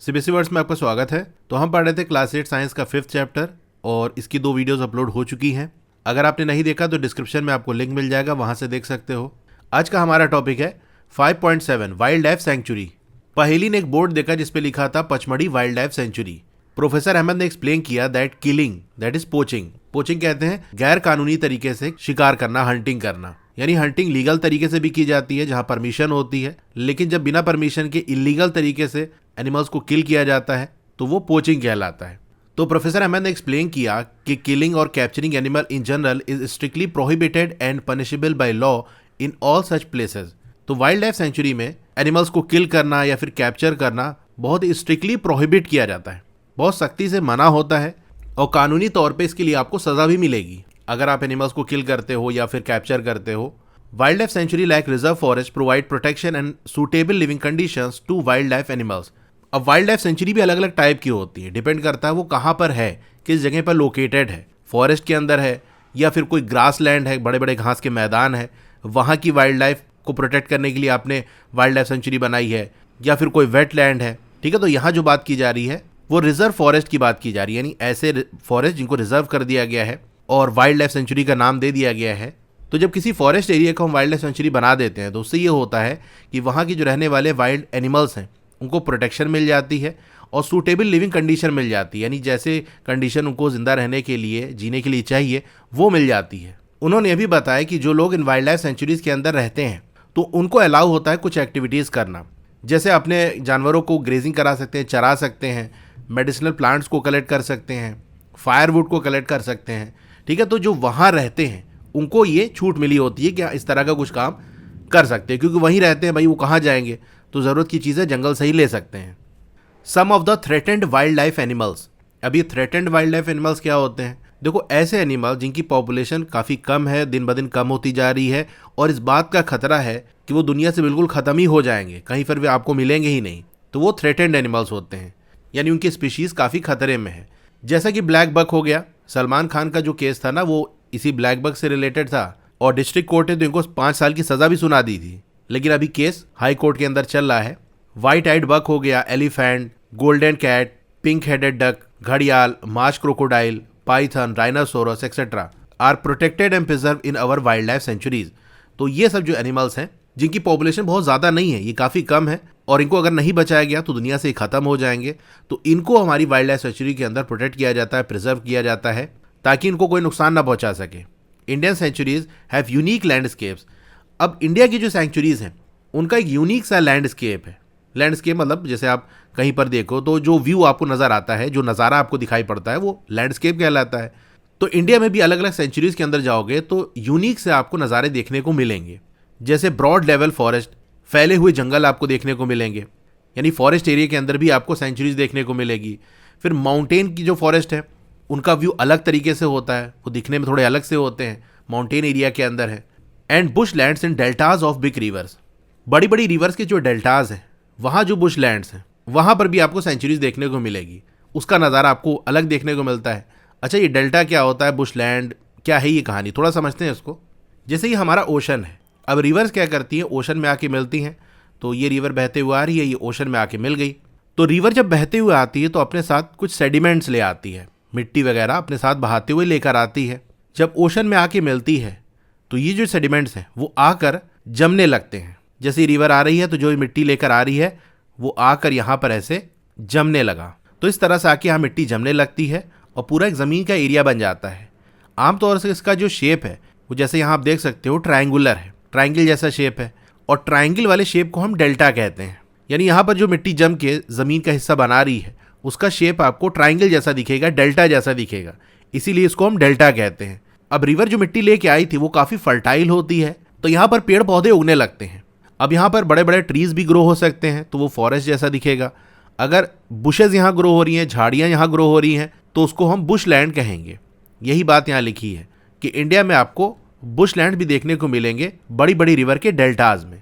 CBSE words में आपका स्वागत है। तो हम पढ़ रहे थे क्लास 8 साइंस का 5th चैप्टर और इसकी 2 वीडियोस अपलोड हो चुकी हैं। अगर आपने नहीं देखा तो डिस्क्रिप्शन में आपको लिंक मिल जाएगा, वहां से देख सकते हो। आज का हमारा टॉपिक है 5.7 वाइल्ड लाइफ सेंचुरी। पहेली ने एक बोर्ड देखा जिसपे लिखा था Pachmarhi wildlife sanctuary. Professor Ahmad ने एक्सप्लेन किया that killing that is poaching. Poaching कहते हैं गैर कानूनी तरीके से शिकार करना, हंटिंग करना। यानी हंटिंग लीगल तरीके से भी की जाती है जहां परमिशन होती है, लेकिन जब बिना परमिशन के इलीगल तरीके से एनिमल्स को किल किया जाता है तो वो पोचिंग कहलाता है। तो प्रोफेसर अहमद ने एक्सप्लेन किया कि किलिंग और capturing animal in general is strictly prohibited and punishable by law in all such places. तो वाइल्ड लाइफ सेंचुरी में एनिमल्स को किल करना या फिर कैप्चर करना बहुत ही स्ट्रिक्टली प्रोहिबिट किया जाता है, बहुत सख्ती से मना होता है और कानूनी तौर पे इसके लिए आपको सजा भी मिलेगी अगर आप एनिमल्स को किल करते हो या फिर कैप्चर करते हो। Wildlife sanctuary like reserve forest provide protection and suitable living conditions to wildlife animals. अब वाइल्ड लाइफ सेंचुरी भी अलग अलग टाइप की होती है, डिपेंड करता है वो कहाँ पर है, किस जगह पर लोकेटेड है, फॉरेस्ट के अंदर है या फिर कोई ग्रास लैंड है, बड़े बड़े घास के मैदान है, वहाँ की वाइल्ड लाइफ को प्रोटेक्ट करने के लिए आपने वाइल्ड लाइफ सेंचुरी बनाई है, या फिर कोई वेट लैंड है। ठीक है, तो यहाँ जो बात की जा रही है वो रिजर्व फॉरेस्ट की बात की जा रही है, यानी ऐसे फॉरेस्ट जिनको रिजर्व कर दिया गया है और वाइल्ड लाइफ सेंचुरी का नाम दे दिया गया है। तो जब किसी फॉरेस्ट एरिया को हम वाइल्ड लाइफ सेंचुरी बना देते हैं तो उससे ये होता है कि वहाँ की जो रहने वाले वाइल्ड एनिमल्स हैं उनको प्रोटेक्शन मिल जाती है और सूटेबल लिविंग कंडीशन मिल जाती है, यानी जैसे कंडीशन उनको जिंदा रहने के लिए, जीने के लिए चाहिए वो मिल जाती है। उन्होंने यह भी बताया कि जो लोग इन वाइल्ड लाइफ सेंचुरीज के अंदर रहते हैं तो उनको अलाउ होता है कुछ एक्टिविटीज़ करना, जैसे अपने जानवरों को ग्रेजिंग करा सकते हैं, चरा सकते हैं, मेडिसिनल प्लांट्स को कलेक्ट कर सकते हैं, फायरवुड को कलेक्ट कर सकते हैं। ठीक है, तो जो वहाँ रहते हैं उनको ये छूट मिली होती है कि इस तरह का कुछ काम कर सकते हैं, क्योंकि वहीं रहते हैं भाई, वो कहाँ जाएंगे, तो ज़रूरत की चीज़ें जंगल से ही ले सकते हैं। Some of the threatened wildlife animals. अब ये थ्रेटेंड वाइल्ड लाइफ एनिमल्स क्या होते हैं? देखो, ऐसे एनिमल जिनकी पॉपुलेशन काफ़ी कम है, दिन ब दिन कम होती जा रही है और इस बात का खतरा है कि वो दुनिया से बिल्कुल ख़त्म ही हो जाएंगे, कहीं पर भी आपको मिलेंगे ही नहीं, तो वो थ्रेटेंड एनिमल्स होते हैं, यानी उनकी स्पीशीज़ काफ़ी खतरे में है। जैसा कि ब्लैक बक हो गया, सलमान खान का जो केस था ना वो इसी ब्लैक बक से रिलेटेड था और डिस्ट्रिक्ट कोर्ट ने तो इनको 5 साल की सज़ा भी सुना दी थी, लेकिन अभी केस हाई कोर्ट के अंदर चल रहा है। वाइट आइड बक हो गया, elephant, golden cat, pink headed duck, घड़ियाल, marsh crocodile, python, rhinoceros etcetera are protected and preserve in our wildlife sanctuaries. तो ये सब जो एनिमल्स हैं जिनकी पॉपुलेशन बहुत ज़्यादा नहीं है, ये काफ़ी कम है और इनको अगर नहीं बचाया गया तो दुनिया से ही ख़त्म हो जाएंगे, तो इनको हमारी वाइल्ड लाइफ सेंचुरी के अंदर प्रोटेक्ट किया जाता है, प्रिजर्व किया जाता है ताकि इनको कोई नुकसान ना पहुंचा सके। Indian sanctuaries have unique landscapes. अब इंडिया की जो सेंचुरीज हैं उनका एक यूनिक सा लैंडस्केप है। लैंडस्केप मतलब जैसे आप कहीं पर देखो तो जो व्यू आपको नज़र आता है, जो नज़ारा आपको दिखाई पड़ता है, वो लैंडस्केप कहलाता है। तो इंडिया में भी अलग अलग सेंचुरीज के अंदर जाओगे तो यूनिक से आपको नज़ारे देखने को मिलेंगे, जैसे ब्रॉड लेवल फॉरेस्ट, फैले हुए जंगल आपको देखने को मिलेंगे, यानी फॉरेस्ट एरिया के अंदर भी आपको सेंचुरीज देखने को मिलेगी। फिर माउंटेन की जो फॉरेस्ट है उनका व्यू अलग तरीके से होता है, वो दिखने में थोड़े अलग से होते हैं, माउंटेन एरिया के अंदर है। And Bush lands in deltas of big reverse. बड़ी बड़ी रिवर्स के जो डेल्टाज हैं वहाँ जो बुश लैंड्स हैं वहाँ पर भी आपको सेंचुरीज देखने को मिलेगी, उसका नज़ारा आपको अलग देखने को मिलता है। अच्छा, ये डेल्टा क्या होता है, बुश लैंड क्या है, ये कहानी थोड़ा समझते हैं इसको। जैसे ये हमारा ओशन है, अब रिवर्स क्या करती हैं, ओशन में आके मिलती हैं, तो ये रिवर बहते हुए आ रही है, ये ओशन में आके मिल गई। तो रिवर जब बहते हुए आती है तो अपने साथ कुछ सेडिमेंट्स ले आती है, मिट्टी वगैरह अपने साथ बहाते हुए लेकर आती है। जब ओशन में आके मिलती है तो ये जो सेडिमेंट्स हैं वो आकर जमने लगते हैं। जैसे रिवर आ रही है तो जो मिट्टी लेकर आ रही है वो आकर यहाँ पर ऐसे जमने लगा, तो इस तरह से आके यहाँ मिट्टी जमने लगती है और पूरा एक ज़मीन का एरिया बन जाता है। आमतौर से इसका जो शेप है वो जैसे यहाँ आप देख सकते हो ट्रायंगुलर है, ट्रायंगल जैसा शेप है, और ट्रायंगल वाले शेप को हम डेल्टा कहते हैं। यानी यहाँ पर जो मिट्टी जम के ज़मीन का हिस्सा बना रही है उसका शेप आपको ट्रायंगल जैसा दिखेगा, डेल्टा जैसा दिखेगा, इसीलिए इसको हम डेल्टा कहते हैं। अब रिवर जो मिट्टी लेके आई थी वो काफ़ी फर्टाइल होती है, तो यहाँ पर पेड़ पौधे उगने लगते हैं। अब यहाँ पर बड़े बड़े ट्रीज भी ग्रो हो सकते हैं, तो वो फॉरेस्ट जैसा दिखेगा। अगर बुशेज यहाँ ग्रो हो रही हैं, झाड़ियाँ यहाँ ग्रो हो रही हैं, तो उसको हम बुश लैंड कहेंगे। यही बात यहाँ लिखी है कि इंडिया में आपको बुश लैंड भी देखने को मिलेंगे बड़ी बड़ी रिवर के डेल्टाज में।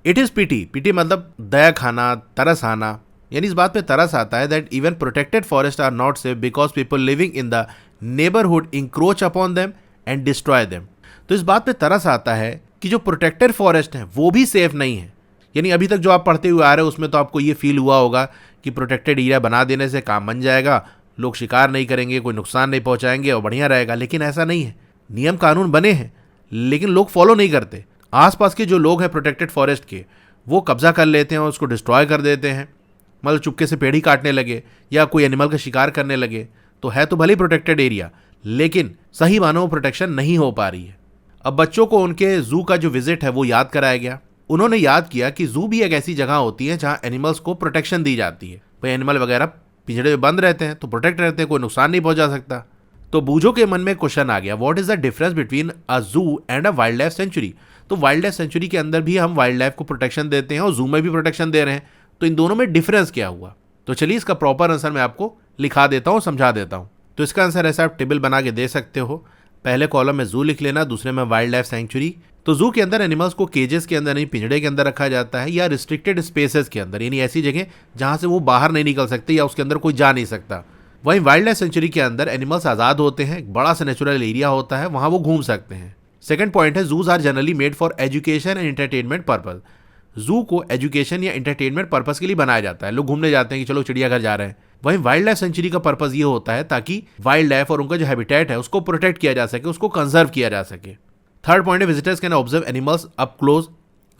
इट इज़ पिटी, पिटी मतलब दया खाना, तरस आना, यानी इस बात पे तरस आता है that even protected forest are not safe because people living in the neighbourhood encroach upon them and destroy them. तो इस बात पे तरस आता है कि जो प्रोटेक्टेड फॉरेस्ट हैं वो भी सेफ नहीं है। यानी अभी तक जो आप पढ़ते हुए आ रहे हो उसमें तो आपको ये फील हुआ होगा कि प्रोटेक्टेड एरिया बना देने से काम बन जाएगा, लोग शिकार नहीं करेंगे, कोई नुकसान नहीं पहुंचाएंगे और बढ़िया रहेगा। लेकिन ऐसा नहीं है। नियम कानून बने हैं लेकिन लोग फॉलो नहीं करते। आसपास के जो लोग हैं प्रोटेक्टेड फॉरेस्ट के, वो कब्जा कर लेते हैं और उसको डिस्ट्रॉय कर देते हैं। मतलब चुपके से पेड़ ही काटने लगे या कोई एनिमल का शिकार करने लगे। तो है तो भले प्रोटेक्टेड एरिया, लेकिन सही मानो प्रोटेक्शन नहीं हो पा रही है। अब बच्चों को उनके जू का जो विजिट है वो याद कराया गया। उन्होंने याद किया कि जू भी एक ऐसी जगह होती है जहां एनिमल्स को प्रोटेक्शन दी जाती है। भाई एनिमल वगैरह पिंजड़े में बंद रहते हैं तो प्रोटेक्ट रहते हैं, कोई नुकसान नहीं पहुंचा सकता। तो बूझो के मन में क्वेश्चन आ गया, what is the difference between a zoo and a wildlife sanctuary. तो वाइल्ड लाइफ सेंचुरी के अंदर भी हम वाइल्ड लाइफ को प्रोटेक्शन देते हैं और जू में भी प्रोटेक्शन दे रहे हैं, तो इन दोनों में डिफरेंस क्या हुआ। तो चलिए इसका प्रॉपर आंसर मैं आपको लिखा देता हूँ, समझा देता हूँ। तो इसका आंसर ऐसा आप टेबल बना के दे सकते हो। पहले कॉलम में जू लिख लेना, दूसरे में वाइल्ड लाइफ सेंचुरी। तो जू के अंदर एनिमल्स को केजेस के अंदर, यानी पिंजड़े के अंदर रखा जाता है या रिस्ट्रिक्टेड स्पेसेस के अंदर, यानी ऐसी जगह जहां से वो बाहर नहीं निकल सकते या उसके अंदर कोई जा नहीं सकता। वहीं वाइल्ड लाइफ सेंचुरी के अंदर एनिमल्स आज़ाद होते हैं, एक बड़ा सा नेचुरल एरिया होता है, वहां वो घूम सकते हैं। सेकंड पॉइंट है, zoos are generally made for education and entertainment purpose. Zoo को एजुकेशन या एंटरटेनमेंट पर्पज के लिए बनाया जाता है। लोग घूमने जाते हैं कि चलो चिड़ियाघर जा रहे हैं। वहीं वाइल्ड लाइफ सेंचुरी का पर्पज ये होता है ताकि वाइल्ड लाइफ और उनका जो हैबिटेट है उसको प्रोटेक्ट किया जा सके, उसको कंजर्व किया जा सके। थर्ड पॉइंट है, visitors can observe animals up close.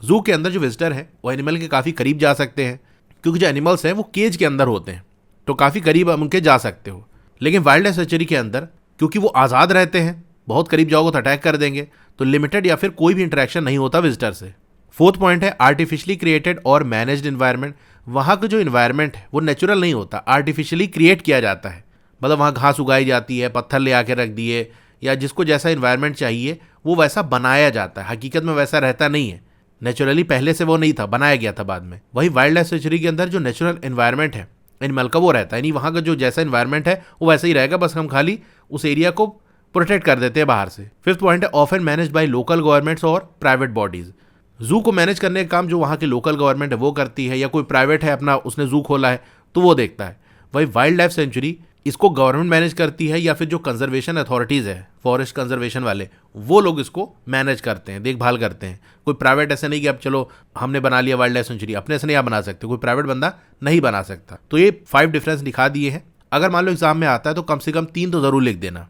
जू के अंदर जो विजिटर है वो एनिमल के काफ़ी करीब जा सकते हैं, क्योंकि जो एनिमल्स हैं वो केज के अंदर होते हैं, तो काफ़ी करीब हम उनके जा सकते हो। लेकिन वाइल्ड लाइफ सेंचुरी के अंदर क्योंकि वो आज़ाद रहते हैं, बहुत करीब जाओगे तो अटैक कर देंगे, तो लिमिटेड या फिर कोई भी इंटरेक्शन नहीं होता विजिटर से। फोर्थ पॉइंट है, आर्टिफिशियली क्रिएटेड और मैनेज्ड इन्वायरमेंट। वहाँ का जो इन्वायरमेंट है वो नेचुरल नहीं होता, आर्टिफिशियली क्रिएट किया जाता है। मतलब वहाँ घास उगाई जाती है, पत्थर ले आके रख दिए, या जिसको जैसा इन्वायरमेंट चाहिए वो वैसा बनाया जाता है। हकीकत में वैसा रहता नहीं है, नेचुरली पहले से वो नहीं था, बनाया गया था बाद में। वही वाइल्ड लाइफ सेंचुरी के अंदर जो नेचुरल इन्वायरमेंट है एनिमल का वो रहता है, यानी वहाँ का जो जैसा इन्वायरमेंट है वो वैसा ही रहेगा, बस हम खाली उस एरिया को प्रोटेक्ट कर देते हैं बाहर से। फिफ्थ पॉइंट है, often manage by local governments और प्राइवेट बॉडीज। जू को मैनेज करने का काम जो वहाँ की लोकल गवर्नमेंट है वो करती है, या कोई प्राइवेट है अपना उसने जू खोला है तो वो देखता है। वही वाइल्ड लाइफ सेंचुरी इसको गवर्नमेंट मैनेज करती है, या फिर जो कंजर्वेशन अथॉरिटीज़ है, फॉरेस्ट कंजर्वेशन वाले, वो लोग इसको मैनेज करते हैं, देखभाल करते हैं। कोई प्राइवेट ऐसा नहीं कि अब चलो हमने बना लिया वाइल्ड लाइफ सेंचुरी, अपने से नहीं आप बना सकते, कोई प्राइवेट बंदा नहीं बना सकता। तो ये 5 डिफरेंस दिखा दिए हैं। अगर मान लो एग्जाम में आता है तो कम से कम 3 तो ज़रूर लिख देना।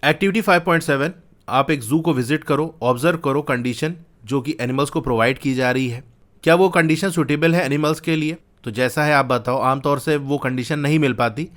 एक्टिविटी 5.7, आप एक जू को विजिट करो, ऑब्जर्व करो कंडीशन जो कि एनिमल्स को प्रोवाइड की जा रही है, क्या वो कंडीशन सूटेबल है एनिमल्स के लिए। तो जैसा है आप बताओ, आमतौर से वो कंडीशन नहीं मिल पाती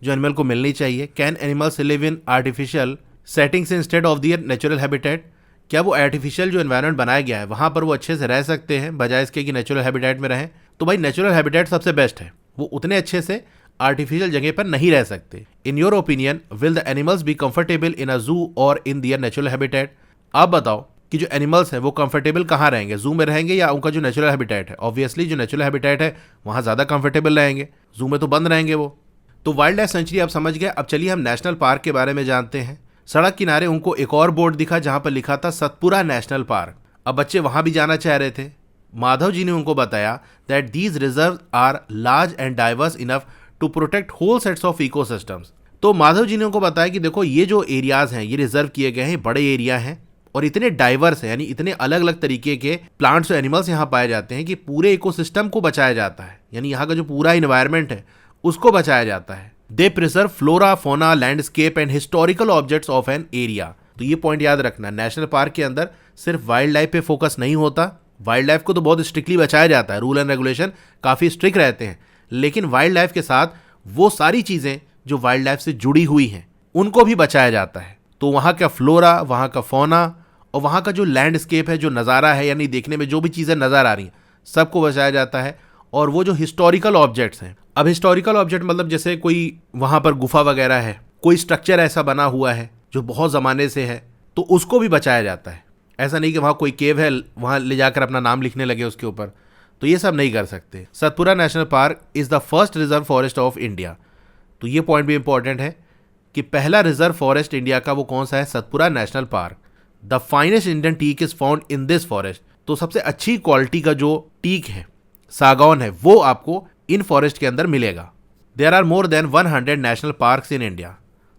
जो एनिमल को मिलनी चाहिए। Can animals live in artificial settings instead of their natural habitat. क्या वो आर्टिफिशियल जो एनवायरनमेंट बनाया गया है वहाँ पर वो अच्छे से रह सकते हैं बजाय इसके कि नेचुरल हैबिटेट में रहें। तो भाई नेचुरल हैबिटेट सबसे बेस्ट है, वो उतने अच्छे से आर्टिफिशियल जगह पर नहीं रह सकते। In your opinion will the animals be comfortable in a zoo or in their natural habitat. आप बताओ कि जो एनिमल्स हैं वो कंफर्टेबल कहाँ रहेंगे, जू में रहेंगे या उनका जो नेचुरल हैबिटेट है। ऑब्वियसली जो नेचुरल हैबिटेट है वहाँ ज़्यादा कंफर्टेबल रहेंगे, जू में तो बंद रहेंगे वो। तो वाइल्ड लाइफ सेंचुरी आप समझ गए। अब चलिए हम नेशनल पार्क के बारे में जानते हैं। सड़क किनारे उनको एक और बोर्ड दिखा जहाँ पर लिखा था सतपुरा नेशनल पार्क। अब बच्चे वहाँ भी जाना चाह रहे थे। माधव जी ने उनको बताया that these reserve are large and diverse enough to protect whole sets of ecosystems. तो माधव जी ने उनको बताया कि देखो ये जो एरियाज हैं, ये रिजर्व किए गए हैं, बड़े एरिया हैं और इतने डाइवर्स हैं, यानी इतने अलग अलग तरीके के प्लांट्स और एनिमल्स यहाँ पाए जाते हैं कि पूरे इकोसिस्टम को बचाया जाता है, यानी यहाँ का जो पूरा इन्वायरमेंट है उसको बचाया जाता है। दे प्रिजर्व फ्लोरा, फोना, landscape and historical objects of an area. तो ये पॉइंट याद रखना, नेशनल पार्क के अंदर सिर्फ वाइल्ड लाइफ पे फोकस नहीं होता। वाइल्ड लाइफ को तो बहुत स्ट्रिक्टली बचाया जाता है, रूल एंड रेगुलेशन काफ़ी स्ट्रिक्ट रहते हैं, लेकिन वाइल्ड लाइफ के साथ वो सारी चीज़ें जो वाइल्ड लाइफ से जुड़ी हुई हैं उनको भी बचाया जाता है। तो वहाँ का फ्लोरा, वहाँ का फोना और वहाँ का जो लैंडस्केप है, जो नज़ारा है, यानी देखने में जो भी चीज़ें नज़र आ रही हैं सबको बचाया जाता है। और वो जो हिस्टोरिकल ऑब्जेक्ट्स हैं, अब हिस्टोरिकल ऑब्जेक्ट मतलब जैसे कोई वहाँ पर गुफा वगैरह है, कोई स्ट्रक्चर ऐसा बना हुआ है जो बहुत ज़माने से है, तो उसको भी बचाया जाता है। ऐसा नहीं कि वहाँ कोई केव है वहाँ ले जाकर अपना नाम लिखने लगे उसके ऊपर, तो ये सब नहीं कर सकते। Satpura national park is the first reserve forest of India. तो ये पॉइंट भी इंपॉर्टेंट है कि पहला रिजर्व फॉरेस्ट इंडिया का वो कौन सा है, Satpura national park. The finest Indian teak is found in this forest. तो सबसे अच्छी क्वालिटी का जो टीक है, सागौन है, वो आपको इन फॉरेस्ट के अंदर मिलेगा। There are more than 100 national parks in India.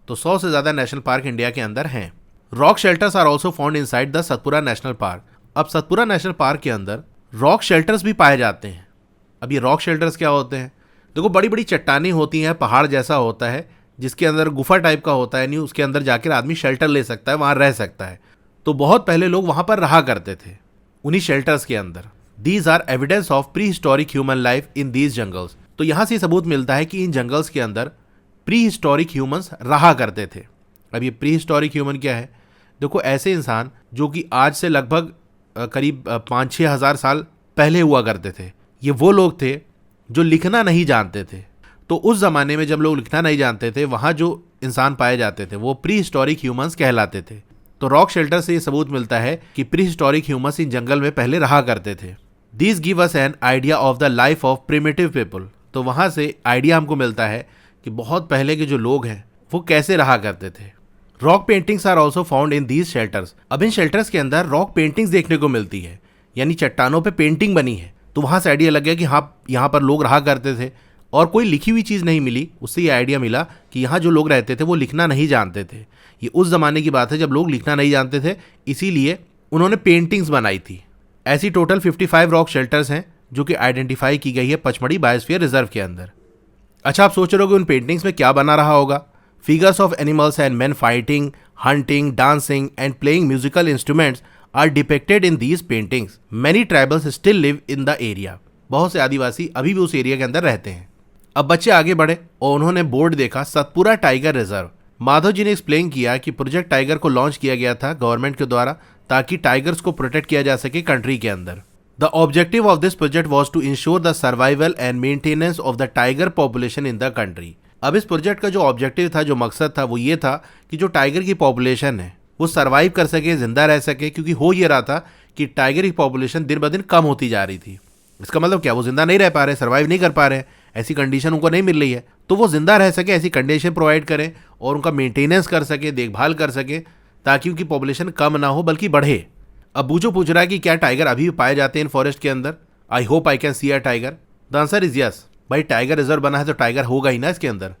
तो 100 से ज़्यादा नेशनल पार्क इंडिया के अंदर हैं। Rock shelters are also found inside the Satpura national park. अब सतपुरा नेशनल पार्क के अंदर रॉक शेल्टर्स भी पाए जाते हैं। अब ये रॉक शेल्टर्स क्या होते हैं? देखो बड़ी बड़ी चट्टानें होती हैं, पहाड़ जैसा होता है जिसके अंदर गुफा टाइप का होता है, यानी उसके अंदर जाकर आदमी शेल्टर ले सकता है, वहां रह सकता है। तो बहुत पहले लोग वहां पर रहा करते थे उन्हीं शेल्टर्स के अंदर। These are evidence of prehistoric human life in these jungles. तो यहां से सबूत मिलता है कि इन जंगल्स के अंदर प्री हिस्टोरिक ह्यूमंस रहा करते थे। अब ये प्री हिस्टोरिक ह्यूमन क्या है? देखो ऐसे इंसान जो कि आज से लगभग करीब 5-6 हज़ार साल पहले हुआ करते थे। ये वो लोग थे जो लिखना नहीं जानते थे। तो उस ज़माने में जब लोग लिखना नहीं जानते थे, वहाँ जो इंसान पाए जाते थे वो प्री हिस्टोरिक ह्यूमंस कहलाते थे। तो रॉक शेल्टर से ये सबूत मिलता है कि प्री हिस्टोरिक ह्यूमंस इन जंगल में पहले रहा करते थे। This give us an idea of the life of primitive people. तो वहाँ से आइडिया हमको मिलता है कि बहुत पहले के जो लोग हैं वो कैसे रहा करते थे। Rock paintings are also found in these shelters. अब इन शेल्टर्स के अंदर रॉक पेंटिंग्स देखने को मिलती है, यानी चट्टानों पे पेंटिंग बनी है। तो वहाँ से आइडिया लग गया कि हाँ यहाँ पर लोग रहा करते थे, और कोई लिखी हुई चीज़ नहीं मिली। उससे ये आइडिया मिला कि यहाँ जो लोग रहते थे वो लिखना नहीं जानते थे। ये उस ज़माने की बात है जब लोग लिखना नहीं जानते थे, इसीलिए उन्होंने पेंटिंग्स बनाई थी। ऐसी टोटल 55 रॉक शेल्टर्स हैं जो कि आइडेंटिफाई की गई है पचमढ़ी बायोस्फीयर रिजर्व के अंदर। अच्छा, आप सोच रहे हो कि उन पेंटिंग्स में क्या बना रहा होगा? Figures of animals and man fighting, hunting, dancing, and playing musical instruments are depicted in these paintings. Many tribals still live in the area. बहुत से आदिवासी अभी भी उस एरिया के अंदर रहते हैं। अब बच्चे आगे बढ़े और उन्होंने बोर्ड देखा सतपुरा टाइगर रिजर्व। माधव जी ने एक्सप्लेन किया कि प्रोजेक्ट टाइगर को लॉन्च किया गया था गवर्नमेंट के द्वारा ताकि टाइगर्स को प्रोटेक्ट किया जा सके कंट्री के अंदर। The objective of this project was to ensure the survival and maintenance of the tiger population in the country. अब इस प्रोजेक्ट का जो ऑब्जेक्टिव था, जो मकसद था, वो ये था कि जो टाइगर की पॉपुलेशन है वो सर्वाइव कर सके, जिंदा रह सके। क्योंकि हो ये रहा था कि टाइगर की पॉपुलेशन दिन ब दिन कम होती जा रही थी। इसका मतलब क्या? वो जिंदा नहीं रह पा रहे, सर्वाइव नहीं कर पा रहे, ऐसी कंडीशन उनको नहीं मिल रही है। तो वो जिंदा रह सके ऐसी कंडीशन प्रोवाइड करें और उनका मेंटेनेंस कर सके, देखभाल कर सके, ताकि उनकी पॉपुलेशन कम ना हो बल्कि बढ़े। अब बूझो पूछ रहा है कि क्या टाइगर अभी भी पाए जाते हैं इन फॉरेस्ट के अंदर? I hope I can see a tiger. The answer is yes. भाई टाइगर रिजर्व बना है तो टाइगर होगा ही ना इसके अंदर।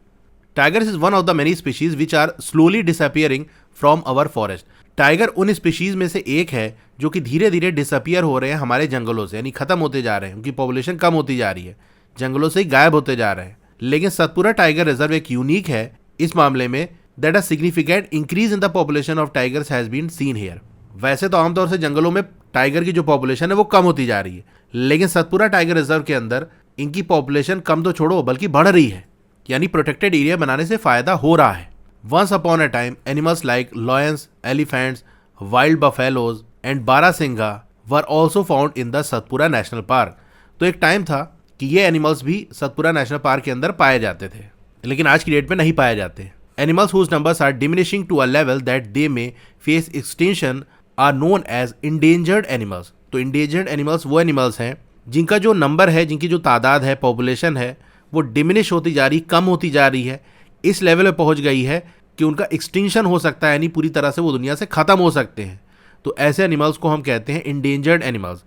Tiger is one of the many species which are slowly disappearing from our forest. Tiger उन स्पीशीज में से एक है जो कि धीरे धीरे डिसअपियर हो रहे हैं हमारे जंगलों से, यानी खत्म होते जा रहे हैं। उनकी पॉपुलेशन कम होती जा रही है, जंगलों से ही गायब होते जा रहे हैं। लेकिन सतपुरा टाइगर रिजर्व एक यूनिक है इस मामले में, that a significant increase in the population of tigers has been seen here. वैसे तो आमतौर से जंगलों में टाइगर की जो पॉपुलेशन है वो कम होती जा रही है, लेकिन सतपुरा टाइगर रिजर्व के अंदर इनकी पॉपुलेशन कम तो छोड़ो बल्कि बढ़ रही है, यानी प्रोटेक्टेड एरिया बनाने से फायदा हो रहा है। Once upon a time animals like lions, elephants, wild buffaloes and barasingha were also found in the Satpura national park. तो एक टाइम था कि ये एनिमल्स भी सतपुरा नेशनल पार्क के अंदर पाए जाते थे, लेकिन आज की डेट में नहीं पाए जाते। Animals whose numbers are diminishing to a level that they may face extinction are known as endangered animals. तो इंडेंजर्ड एनिमल्स वो एनिमल्स हैं जिनका जो नंबर है, जिनकी जो तादाद है, पॉपुलेशन है, वो डिमिनिश होती जा रही, कम होती जा रही है, इस लेवल पे पहुंच गई है कि उनका एक्सटिंक्शन हो सकता है, यानी पूरी तरह से वो दुनिया से ख़त्म हो सकते हैं। तो ऐसे एनिमल्स को हम कहते हैं इंडेंजर्ड एनिमल्स,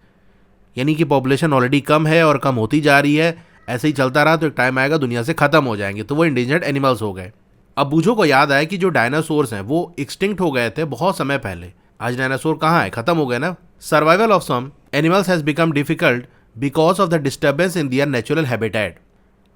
यानी कि पॉपुलेशन ऑलरेडी कम है और कम होती जा रही है, ऐसे ही चलता रहा तो एक टाइम आएगा दुनिया से ख़त्म हो जाएंगे, तो वो इंडेंजर्ड एनिमल्स हो गए। अब बूझो को याद आया कि जो डायनासोर्स हैं वो एक्सटिंक्ट हो गए थे बहुत समय पहले। आज डायनासोर कहाँ है? ख़त्म हो गए ना। Survival of some animals has become difficult because of the disturbance in their natural habitat.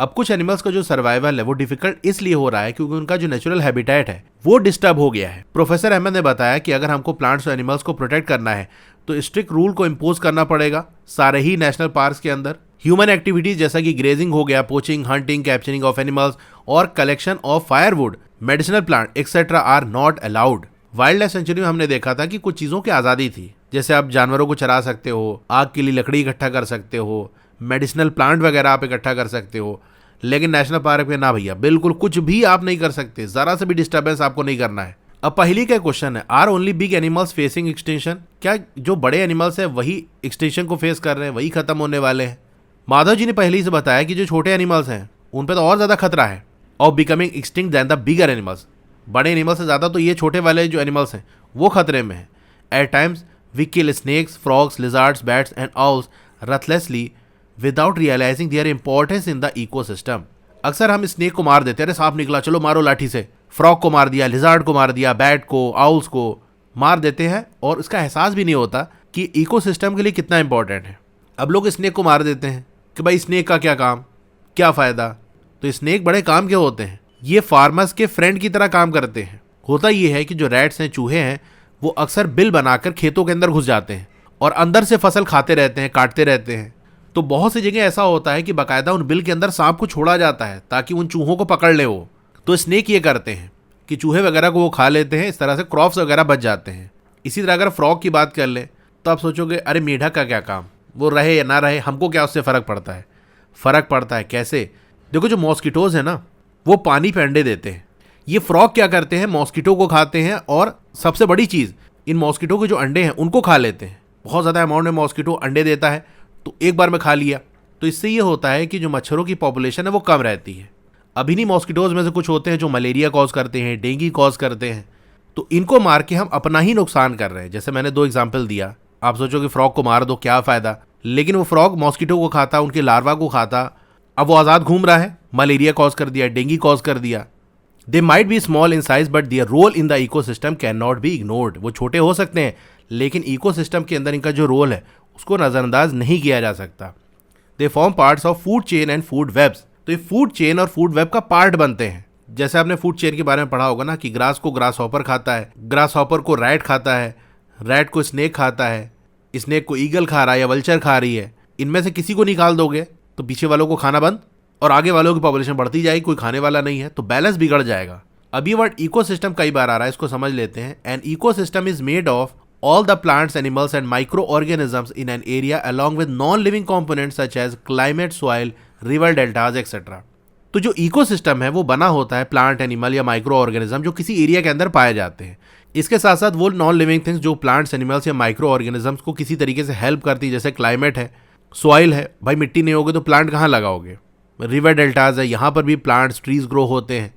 अब कुछ एनिमल्स का जो सर्वाइवल है वो डिफिकल्ट इसलिए हो रहा है क्योंकि उनका जो नेचुरल हैबिटेट है वो डिस्टर्ब हो गया है। प्रोफेसर अहमद ने बताया कि अगर हमको प्लांट्स और एनिमल्स को प्रोटेक्ट करना है तो स्ट्रिक्ट रूल को इम्पोज करना पड़ेगा सारे ही नेशनल पार्क्स के अंदर। ह्यूमन एक्टिविटीज जैसा कि ग्रेजिंग हो गया, poaching, hunting, capturing of animals और collection of firewood, medicinal plant etcetera are not allowed. Wildlife sanctuary में हमने देखा था कि कुछ चीज़ों की आज़ादी थी, जैसे आप जानवरों को चरा सकते हो, आग के लिए लकड़ी इकट्ठा कर सकते हो, मेडिसिनल प्लांट वगैरह आप इकट्ठा कर सकते हो। लेकिन नेशनल पार्क में ना भैया, बिल्कुल कुछ भी आप नहीं कर सकते, ज़रा से भी डिस्टर्बेंस आपको नहीं करना है। अब पहली का क्वेश्चन है, are only big animals facing extinction? क्या जो बड़े एनिमल्स हैं वही एक्सटिंक्शन को फेस कर रहे हैं, वही खत्म होने वाले हैं? माधव जी ने पहले ही से बताया कि जो छोटे एनिमल्स हैं उन पर तो और ज़्यादा खतरा है of becoming extinct than the bigger animals. बड़े एनिमल्स से ज़्यादा तो ये छोटे वाले जो एनिमल्स हैं वो खतरे में हैं। At times we kill snakes, frogs, lizards, bats and owls ruthlessly without realizing their importance in the ecosystem. अक्सर हम स्नेक को मार देते हैं, अरे सांप निकला चलो मारो लाठी से, फ्रॉग को मार दिया, लिजर्ड को मार दिया, बैट को, आउल्स को मार देते हैं और उसका एहसास भी नहीं होता कि इकोसिस्टम के लिए कितना इंपॉर्टेंट है। अब लोग स्नेक को मार देते हैं कि भाई स्नेक का क्या काम, क्या फ़ायदा, तो स्नेक बड़े काम के होते हैं, ये फार्मर्स के फ्रेंड की तरह काम करते हैं। होता ये है कि जो रैट्स हैं, चूहे हैं, वो अक्सर बिल बनाकर खेतों के अंदर घुस जाते हैं और अंदर से फसल खाते रहते हैं, काटते रहते हैं। तो बहुत सी जगह ऐसा होता है कि बाकायदा उन बिल के अंदर सांप को छोड़ा जाता है ताकि उन चूहों को पकड़ ले वो। तो स्नेक ये करते हैं कि चूहे वगैरह को वो खा लेते हैं, इस तरह से क्रॉप्स वगैरह बच जाते हैं। इसी तरह अगर फ्रॉग की बात कर ले तो आप सोचोगे अरे मेढक का क्या काम, वो रहे या ना रहे, हमको क्या उससे फ़र्क पड़ता है। फ़र्क पड़ता है कैसे? देखो, जो मॉस्किटोज़ है ना, वो पानी पे अंडे देते हैं। ये फ्रॉग क्या करते हैं, मॉस्किटो को खाते हैं और सबसे बड़ी चीज़, इन मॉस्किटो के जो अंडे हैं उनको खा लेते हैं। बहुत ज़्यादा अमाउंट में मॉस्किटो अंडे देता है तो एक बार में खा लिया, तो इससे ये होता है कि जो मच्छरों की पॉपुलेशन है वो कम रहती है। अब इन्हीं मॉस्किटोज़ में से कुछ होते हैं जो मलेरिया कॉज करते हैं, डेंगू कॉज करते हैं, तो इनको मार के हम अपना ही नुकसान कर रहे हैं। जैसे मैंने 2 एग्जाम्पल दिया, आप सोचो कि फ्रॉग को मार दो, क्या फ़ायदा, लेकिन वो फ्रॉग मॉस्किटो को खाता, उनके लार्वा को खाता, अब वो आज़ाद घूम रहा है, मलेरिया कॉज कर दिया, डेंगू कॉज कर दिया। They might be small in size but their role in the ecosystem can not be ignored. वो छोटे हो सकते हैं लेकिन इकोसिस्टम के अंदर इनका जो रोल है उसको नज़रअंदाज नहीं किया जा सकता। They form parts of food chain and food webs. तो ये फूड चेन और फूड वेब का पार्ट बनते हैं। जैसे आपने फूड चेन के बारे में पढ़ा होगा ना कि ग्रास को ग्रास हॉपर खाता है, ग्रास हॉपर को रैट खाता है, रैट को स्नेक खाता है, स्नेक को ईगल खा रहा है या वल्चर खा रही है। इनमें से किसी को निकाल दोगे तो पीछे वालों को खाना बंद और आगे वालों की पॉपुलेशन बढ़ती जाएगी, कोई खाने वाला नहीं है, तो बैलेंस बिगड़ जाएगा। अब ये वर्ड इकोसिस्टम कई बार आ रहा है, इसको समझ लेते हैं। An ecosystem is made of all the plants, animals and microorganisms in an area along with non-living components such as climate, soil, river deltas etc. तो जो इकोसिस्टम है वो बना होता है प्लांट, एनिमल या माइक्रो ऑर्गेनिज्म जो किसी एरिया के अंदर पाए जाते हैं। इसके साथ साथ वो नॉन लिविंग थिंग्स जो प्लांट्स, एनिमल्स या माइक्रो ऑर्गेनिजम्स को किसी तरीके से हेल्प करती है, जैसे क्लाइमेट है, सॉइल है, भाई मिट्टी नहीं होगी तो प्लांट कहाँ लगाओगे, रिवर डेल्टाज है, यहाँ पर भी प्लांट्स, ट्रीज ग्रो होते हैं।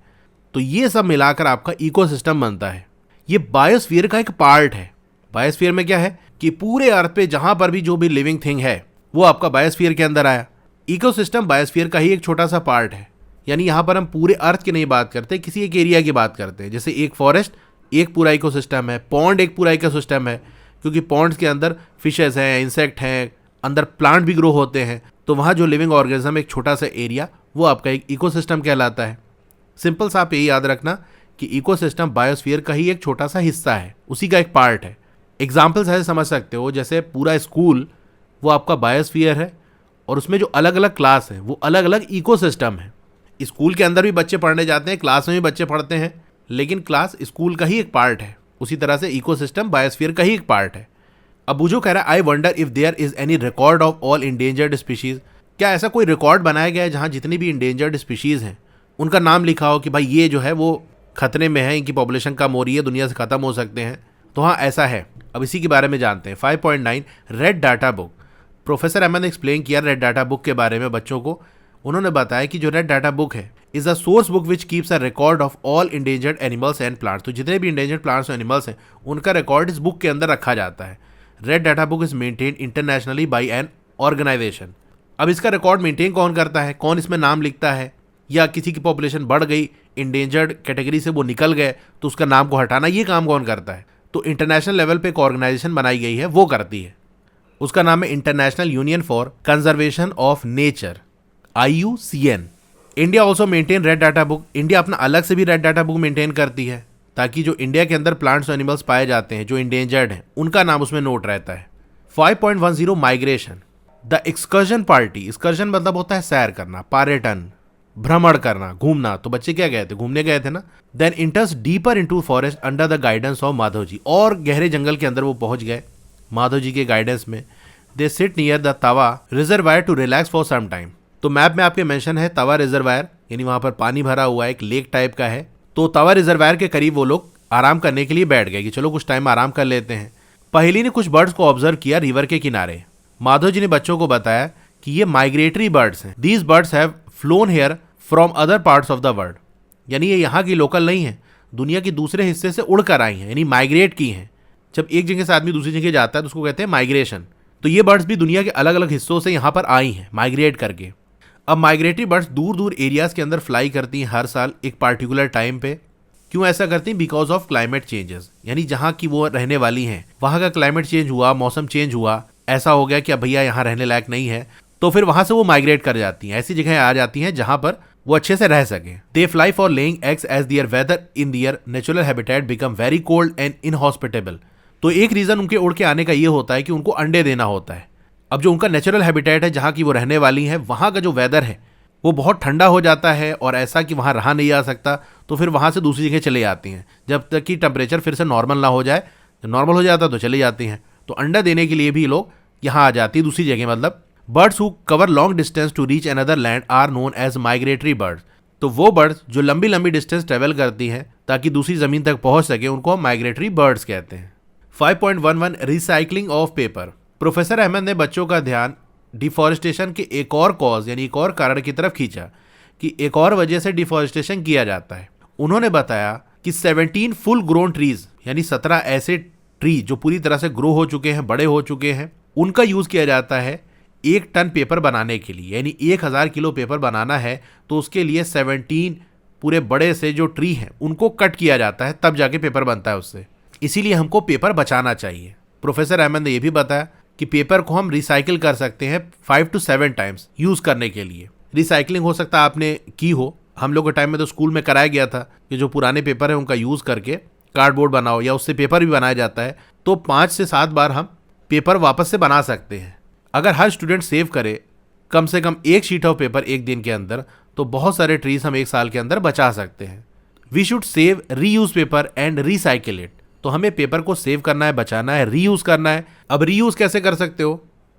तो ये सब मिलाकर आपका इकोसिस्टम बनता है। ये बायोस्फीयर का एक पार्ट है। बायोस्फीयर में क्या है कि पूरे अर्थ पे जहां पर भी जो भी लिविंग थिंग है वो आपका बायोस्फीयर के अंदर आया। इकोसिस्टम बायोस्फीयर का ही एक छोटा सा पार्ट है। यानी यहाँ पर हम पूरे अर्थ की नहीं बात करते, किसी एक एरिया की बात करते हैं। जैसे एक फॉरेस्ट एक पूरा इकोसिस्टम है, पॉन्ड एक पूरा इकोसिस्टम है, क्योंकि पॉन्ड्स के अंदर फिशेस हैं, इंसेक्ट हैं, अंदर प्लांट भी ग्रो होते हैं। तो वहाँ जो लिविंग ऑर्गेनिज्म एक छोटा सा एरिया वो आपका एक इकोसिस्टम कहलाता है। सिंपल सा आप यही याद रखना कि इकोसिस्टम बायोस्फीयर का ही एक छोटा सा हिस्सा है, उसी का एक पार्ट है। एग्जाम्पल्स ऐसे समझ सकते हो, जैसे पूरा स्कूल वो आपका बायोस्फीयर है और उसमें जो अलग अलग क्लास है वो अलग अलग इकोसिस्टम है। स्कूल के अंदर भी बच्चे पढ़ने जाते हैं, क्लास में भी बच्चे पढ़ते हैं, लेकिन क्लास स्कूल का ही एक पार्ट है। उसी तरह से इकोसिस्टम बायोस्फीयर का ही एक पार्ट है। अब बुझो कह रहा है I wonder if there is any record of all endangered species. क्या ऐसा कोई रिकॉर्ड बनाया गया है जहाँ जितनी भी इंडेंजर्ड स्पीशीज हैं उनका नाम लिखा हो कि भाई ये जो है वो खतरे में है, इनकी पॉपुलेशन कम हो रही है, दुनिया से खत्म हो सकते हैं। तो हाँ, ऐसा है। अब इसी के बारे में जानते हैं। 5.9 red data book. Professor Ahmad ने एक्सप्लेन किया रेड डाटा बुक के बारे में बच्चों को। उन्होंने बताया कि जो रेड डाटा बुक है is a source book which keeps a record of all endangered animals and plants. तो जितने भी इंडेंजर्ड प्लांट्स और एनिमल्स हैं उनका रिकॉर्ड इस बुक के अंदर रखा जाता है। Red data book is maintain internationally by an organisation. अब इसका रिकॉर्ड मेंटेन कौन करता है, कौन इसमें नाम लिखता है, या किसी की पॉपुलेशन बढ़ गई, इंडेंजर्ड कैटेगरी से वो निकल गए तो उसका नाम को हटाना, ये काम कौन करता है? तो इंटरनेशनल लेवल पे एक ऑर्गेनाइजेशन बनाई गई है, वो करती है। उसका नाम है international union for conservation of nature, IUCN। India also maintain red data book. India अपना अलग से भी रेड डाटा बुक मेंटेन करती है ताकि जो इंडिया के अंदर प्लांट्स और एनिमल्स पाए जाते हैं जो इंडेंजर्ड हैं उनका नाम उसमें नोट रहता है। 5.10 migration. The excursion party. Excursion मतलब होता है सैर करना, पर्यटन, भ्रमण करना, घूमना। तो बच्चे क्या गए थे, घूमने गए थे ना। Then enters deeper into forest under the guidance of Madhav ji. और गहरे जंगल के अंदर वो पहुंच गए माधव जी के गाइडेंस में। They sit near the Tawa reservoir to relax for some time. तो मैप में आपके मेंशन है तवा रिजर्वायर, यानी वहां पर पानी भरा हुआ है, एक लेक टाइप का है। तो तवा रिजर्वायर के करीब वो लोग आराम करने के लिए बैठ गए कि चलो कुछ टाइम आराम कर लेते हैं। पहेली ने कुछ बर्ड्स को ऑब्जर्व किया रिवर के किनारे। माधव जी ने बच्चों को बताया कि ये माइग्रेटरी बर्ड्स हैं। These birds have flown here from other parts of the world. यानी ये यहाँ की लोकल नहीं है, दुनिया के दूसरे हिस्से से उड़ कर आई हैं, यानी माइग्रेट की हैं। जब एक जगह से आदमी दूसरी जगह जाता है तो उसको कहते हैं माइग्रेशन। तो ये बर्ड्स भी दुनिया के अलग अलग हिस्सों से यहाँ पर आई हैं माइग्रेट करके। अब माइग्रेटरी बर्ड्स दूर दूर एरियाज के अंदर फ्लाई करती हैं हर साल एक पार्टिकुलर टाइम पे। क्यों ऐसा करती हैं? Because of climate changes. यानी जहाँ की वो रहने वाली हैं वहाँ का क्लाइमेट चेंज हुआ, मौसम चेंज हुआ, ऐसा हो गया कि अब भैया यहाँ रहने लायक नहीं है, तो फिर वहाँ से वो माइग्रेट कर जाती हैं, ऐसी जगह आ जाती हैं जहाँ पर वो अच्छे से रह सके। They fly for laying eggs as their weather in their natural habitat become very cold and inhospitable. तो एक रीजन उनके उड़ के आने का ये होता है कि उनको अंडे देना होता है। अब जो उनका नेचुरल हैबिटेट है, जहाँ की वो रहने वाली है, वहाँ का जो वेदर है वो बहुत ठंडा हो जाता है और ऐसा कि वहाँ रहा नहीं जा सकता, तो फिर वहाँ से दूसरी जगह चले जाती हैं जब तक कि टेम्परेचर फिर से नॉर्मल ना हो जाए। जब नॉर्मल हो जाता तो चले जाती हैं। तो अंडा देने के लिए भी लोग यहाँ आ जाती है दूसरी जगह। मतलब birds who cover long distance to reach another land are known as migratory birds. तो वो बर्ड्स जो लंबी लंबी डिस्टेंस ट्रेवल करती हैं ताकि दूसरी जमीन तक पहुंच सके, उनको हम माइग्रेटरी बर्ड्स कहते हैं। 5.11 recycling of paper. Professor Ahmad ने बच्चों का ध्यान डिफॉरेस्टेशन के एक और कॉज यानी एक और कारण की तरफ खींचा कि एक और वजह से डिफॉरेस्टेशन किया जाता है। उन्होंने बताया कि 17 फुल ग्रोन ट्रीज यानी 17 ऐसे ट्री जो पूरी तरह से ग्रो हो चुके हैं, बड़े हो चुके हैं, उनका यूज किया जाता है 1 टन पेपर बनाने के लिए। यानी 1000 किलो पेपर बनाना है तो उसके लिए 17 पूरे बड़े से जो ट्री हैं उनको कट किया जाता है, तब जाके पेपर बनता है उससे। इसीलिए हमको पेपर बचाना चाहिए। प्रोफेसर अहमद ने यह भी बताया कि पेपर को हम रिसाइकिल कर सकते हैं 5 to 7 टाइम्स यूज करने के लिए। रिसाइकलिंग हो सकता है आपने की हो, हम लोग के टाइम में तो स्कूल में कराया गया था कि जो पुराने पेपर है उनका यूज करके कार्डबोर्ड बनाओ या उससे पेपर भी बनाया जाता है। तो 5 से 7 बार हम पेपर वापस से बना सकते हैं। अगर हर स्टूडेंट सेव करे कम से कम 1 शीट ऑफ पेपर 1 दिन के अंदर, तो बहुत सारे ट्रीज हम 1 साल के अंदर बचा सकते हैं। We should save reuse paper and recycle it. तो हमें पेपर को सेव करना है, बचाना है, रीयूज करना है। अब रीयूज कैसे कर सकते हो?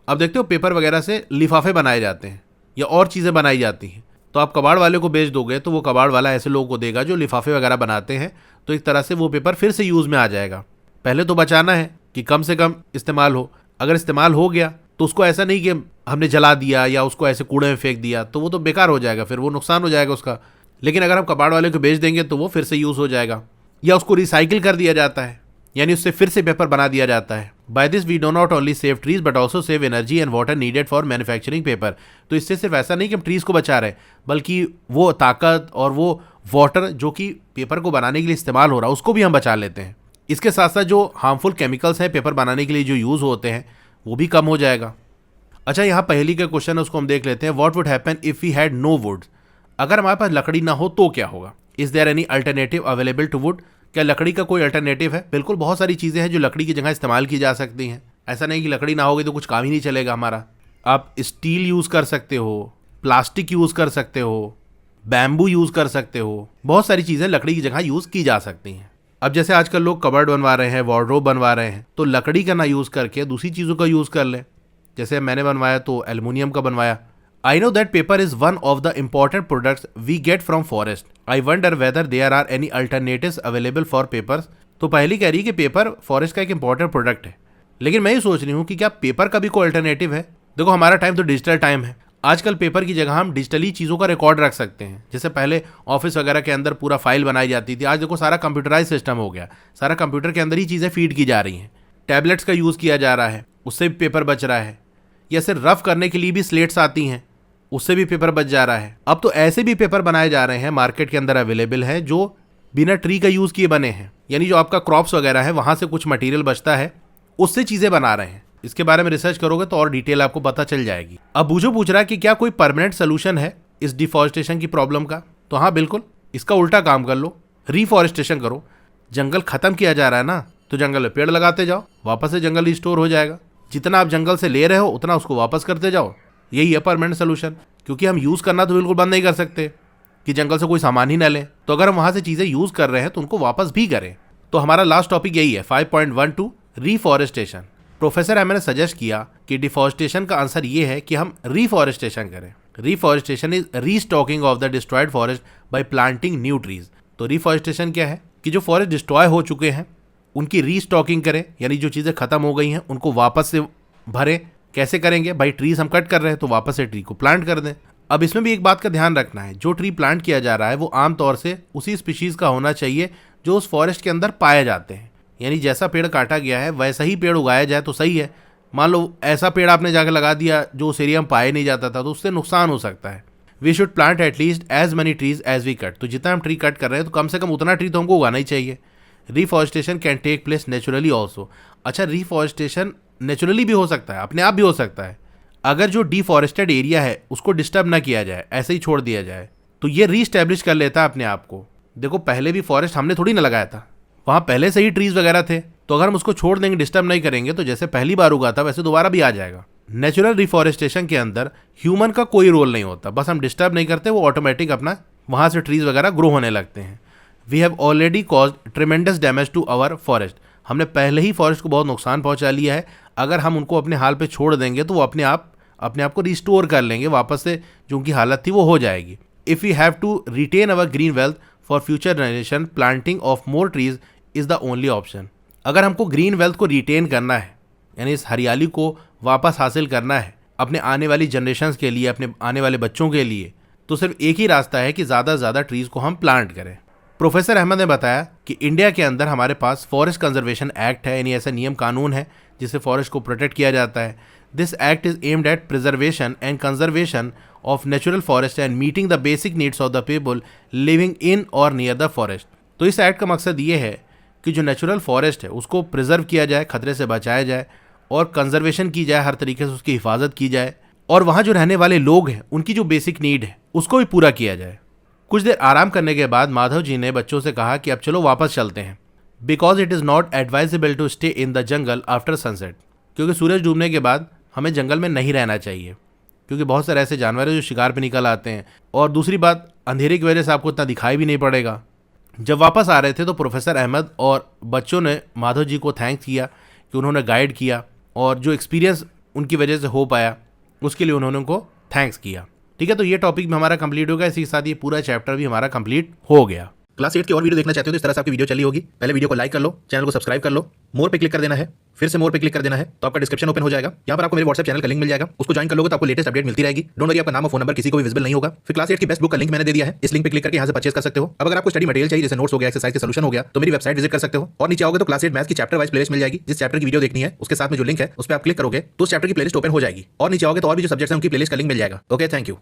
अब देखते हो पेपर वगैरह से लिफाफे बनाए जाते हैं या और चीज़ें बनाई जाती हैं। तो आप कबाड़ वाले को बेच दोगे तो वो कबाड़ वाला ऐसे लोगों को देगा जो लिफाफे वगैरह बनाते हैं। तो एक तरह से वो पेपर फिर से यूज़ में आ जाएगा। पहले तो बचाना है कि कम से कम इस्तेमाल हो। अगर इस्तेमाल हो गया तो उसको ऐसा नहीं कि हमने जला दिया या उसको ऐसे कूड़े में फेंक दिया, तो वो तो बेकार हो जाएगा, फिर वो नुकसान हो जाएगा उसका। लेकिन अगर हम कबाड़ वाले को बेच देंगे तो वो फिर से यूज़ हो जाएगा। या उसको रिसाइकिल कर दिया जाता है, यानी उससे फिर से पेपर बना दिया जाता है। By this we do not only save trees but also save energy and water needed for manufacturing paper. तो इससे सिर्फ ऐसा नहीं कि हम ट्रीज को बचा रहे, बल्कि वो ताकत और वो वाटर जो कि पेपर को बनाने के लिए इस्तेमाल हो रहा है उसको भी हम बचा लेते हैं। इसके साथ साथ जो हार्मफुल केमिकल्स हैं पेपर बनाने के लिए जो यूज़ होते हैं वो भी कम हो जाएगा। अच्छा, यहाँ पहली का क्वेश्चन है उसको हम देख लेते हैं। What would happen if we had no wood? अगर हमारे पास लकड़ी ना हो तो क्या होगा? Is there any alternative available to wood? क्या लकड़ी का कोई अल्टरनेटिव है? बिल्कुल, बहुत सारी चीज़ें हैं जो लकड़ी की जगह इस्तेमाल की जा सकती हैं। ऐसा नहीं कि लकड़ी ना होगी तो कुछ काम ही नहीं चलेगा हमारा। आप स्टील यूज़ कर सकते हो, प्लास्टिक यूज़ कर सकते हो, बैम्बू यूज़ कर सकते हो। बहुत सारी चीज़ें लकड़ी की जगह यूज़ की जा सकती हैं। अब जैसे आजकल लोग कबर्ड बनवा रहे हैं, वार्डरोब बनवा रहे हैं, तो लकड़ी का ना यूज़ करके दूसरी चीज़ों का यूज़ कर लें। जैसे मैंने बनवाया तो एल्युमिनियम का बनवाया। I know that paper is one of the important products we get from forest. I wonder whether there are any alternatives available for papers. तो पहली कह रही है कि पेपर फॉरेस्ट का एक इंपॉर्टेंट प्रोडक्ट है, लेकिन मैं ये सोच रही हूँ कि क्या पेपर का भी कोई अल्टरनेटिव है? देखो, हमारा टाइम तो डिजिटल टाइम है। आजकल पेपर की जगह हम डिजिटली चीज़ों का रिकॉर्ड रख सकते हैं। जैसे पहले ऑफिस वगैरह के अंदर पूरा फाइल बनाई जाती थी, आज देखो सारा कंप्यूटराइज सिस्टम हो गया। सारा कंप्यूटर के अंदर ही चीज़ें फीड की जा रही हैं। टैबलेट्स का यूज़ किया जा रहा है, उससे भी पेपर बच रहा है। या सिर्फ रफ करने के लिए भी स्लेट्स आती हैं, उससे भी पेपर बच जा रहा है। अब तो ऐसे भी पेपर बनाए जा रहे हैं, मार्केट के अंदर अवेलेबल है, जो बिना ट्री का यूज़ किए बने हैं। यानी जो आपका क्रॉप्स वगैरह है वहाँ से कुछ मटेरियल बचता है, उससे चीज़ें बना रहे हैं। इसके बारे में रिसर्च करोगे तो और डिटेल आपको पता चल जाएगी। अब बूझो पूछ रहा है कि क्या कोई परमानेंट सोल्यूशन है इस डिफॉरेस्टेशन की प्रॉब्लम का? तो हाँ, बिल्कुल, इसका उल्टा काम कर लो, रिफॉरेस्टेशन करो। जंगल खत्म किया जा रहा है ना, तो जंगल में पेड़ लगाते जाओ, वापस से जंगल रिस्टोर हो जाएगा। जितना आप जंगल से ले रहे हो उतना उसको वापस करते जाओ, यही है परमानेंट सोल्यूशन। क्योंकि हम यूज़ करना तो बिल्कुल बंद नहीं कर सकते कि जंगल से कोई सामान ही ना लें। तो अगर हम वहाँ से चीज़ें यूज़ कर रहे हैं तो उनको वापस भी करें। तो हमारा लास्ट टॉपिक यही है, 5.12 रिफॉरेस्टेशन। प्रोफेसर अहमद ने सजेस्ट किया कि डिफॉरेस्टेशन का आंसर ये है कि हम रिफॉरेस्टेशन करें। Reforestation is restocking of the destroyed forest by planting new trees. तो रिफॉरेस्टेशन क्या है कि जो फॉरेस्ट डिस्ट्रॉय हो चुके हैं उनकी रीस्टॉकिंग करें, यानी जो चीज़ें खत्म हो गई हैं उनको वापस से भरें। कैसे करेंगे भाई? ट्रीज हम कट कर रहे हैं तो वापस से ट्री को प्लांट कर दें। अब इसमें भी एक बात का ध्यान रखना है, जो ट्री प्लांट किया जा रहा है वो आमतौर से उसी स्पीशीज़ का होना चाहिए जो उस फॉरेस्ट के अंदर पाए जाते हैं। यानी जैसा पेड़ काटा गया है वैसा ही पेड़ उगाया जाए तो सही है। मान लो ऐसा पेड़ आपने जाकर लगा दिया जो उस एरिया में पाया नहीं जाता था, तो उससे नुकसान हो सकता है। We should plant at least as many trees as we cut. तो जितना हम ट्री कट कर रहे हैं तो कम से कम उतना ट्री तो हमको उगाना ही चाहिए। Reforestation can take place naturally also. अच्छा, रिफॉरेस्टेशन नेचुरली भी हो सकता है, अपने आप भी हो सकता है। अगर जो डिफॉरेस्टेड एरिया है उसको डिस्टर्ब ना किया जाए, ऐसे ही छोड़ दिया जाए, तो ये रीस्टैब्लिश कर लेता है अपने आप को। देखो पहले भी फॉरेस्ट हमने थोड़ी ना लगाया था, वहाँ पहले से ही ट्रीज वगैरह थे, तो अगर हम उसको छोड़ देंगे, डिस्टर्ब नहीं करेंगे, तो जैसे पहली बार उगा था वैसे दोबारा भी आ जाएगा। नेचुरल रिफॉरेस्टेशन के अंदर ह्यूमन का कोई रोल नहीं होता, बस हम डिस्टर्ब नहीं करते, वो ऑटोमेटिक अपना वहाँ से ट्रीज वगैरह ग्रो होने लगते हैं। We have already caused tremendous damage to our forest, हमने पहले ही फॉरेस्ट को बहुत नुकसान पहुँचा लिया है। अगर हम उनको अपने हाल पे छोड़ देंगे तो वो अपने आप को रिस्टोर कर लेंगे, वापस से जो उनकी हालत थी वो हो जाएगी। If we have to retain our green wealth for future generation, planting of more trees is the only option. अगर हमको ग्रीन वेल्थ को रिटेन करना है, यानी इस हरियाली को वापस हासिल करना है अपने आने वाली जनरेशन्स के लिए, अपने आने वाले बच्चों के लिए, तो सिर्फ एक ही रास्ता है कि ज़्यादा से ज़्यादा ट्रीज़ को हम प्लांट करें। प्रोफेसर अहमद ने बताया कि इंडिया के अंदर हमारे पास फॉरेस्ट कंजर्वेशन एक्ट है, यानी ऐसा नियम कानून है जिससे फॉरेस्ट को प्रोटेक्ट किया जाता है। This act is aimed at preservation and conservation of natural forest and meeting the basic needs of the people living इन और नियर द फॉरेस्ट। तो इस एक्ट का मकसद ये है कि जो नेचुरल फॉरेस्ट है उसको प्रिजर्व किया जाए, खतरे से बचाया जाए और कंजर्वेशन की जाए, हर तरीके से उसकी हिफाजत की जाए, और वहाँ जो रहने वाले लोग हैं उनकी जो बेसिक नीड है उसको भी पूरा किया जाए। कुछ देर आराम करने के बाद माधव जी ने बच्चों से कहा कि अब चलो वापस चलते हैं, because it is not advisable to stay in the jungle after sunset, क्योंकि सूरज डूबने के बाद हमें जंगल में नहीं रहना चाहिए, क्योंकि बहुत सारे ऐसे जानवर हैं जो शिकार पे निकल आते हैं, और दूसरी बात अंधेरे की वजह से आपको इतना दिखाई भी नहीं पड़ेगा। जब वापस आ रहे थे तो प्रोफेसर अहमद और बच्चों ने माधव जी को थैंक्स किया कि उन्होंने गाइड किया, और जो एक्सपीरियंस उनकी वजह से हो पाया उसके लिए उन्होंने उनको थैंक्स किया। ठीक है, तो ये टॉपिक भी हमारा कंप्लीट हो गया, इसी के साथ ये पूरा चैप्टर भी हमारा कंप्लीट हो गया। क्लास 8 की और वीडियो देखना चाहते हो तो इस तरह से आपकी वीडियो चली होगी। पहले वीडियो को लाइक कर लो, चैनल को सब्सक्राइब कर लो, मोर पे क्लिक कर देना है, फिर से मोर पे क्लिक कर देना है, तो आपका डिस्क्रिप्शन ओपन हो जाएगा। यहाँ पर आपको मेरे व्हाट्सएप चैनल का लिंक मिल जाएगा, उसको ज्वाइन कर लोगे तो आपको लेटेस्ट अपडेट मिलती रहेगी। डोंट वरी, आपका नाम और फोन नंबर किसी को भी विजिबल नहीं होगा। फिर क्लास 8 की बेस्ट बुक का लिंक मैंने दे दिया है, इस लिंक पे क्लिक करके यहाँ से परचेज कर सकते हो। अब अगर आपको स्टडी मटेरियल चाहिए, जैसे नोट्स हो गया, एक्सरसाइज के सॉल्यूशन हो गया, तो मेरी वेबसाइट विजिट कर सकते हो। और नीचे आओगे तो क्लास 8 मैथ्स की चैप्टर वाइज प्लेलिस्ट मिल जाएगी, जिस चैप्टर की वीडियो देखनी है उसके साथ में जो लिंक है उस पर आप क्लिक करोगे तो उस चैप्टर की प्लेलिस्ट ओपन हो जाएगी। और नीचे आओगे तो और भी जो सब्जेक्ट्स हैं उनकी प्लेलिस्ट का लिंक मिल जाएगा। Okay, thank you.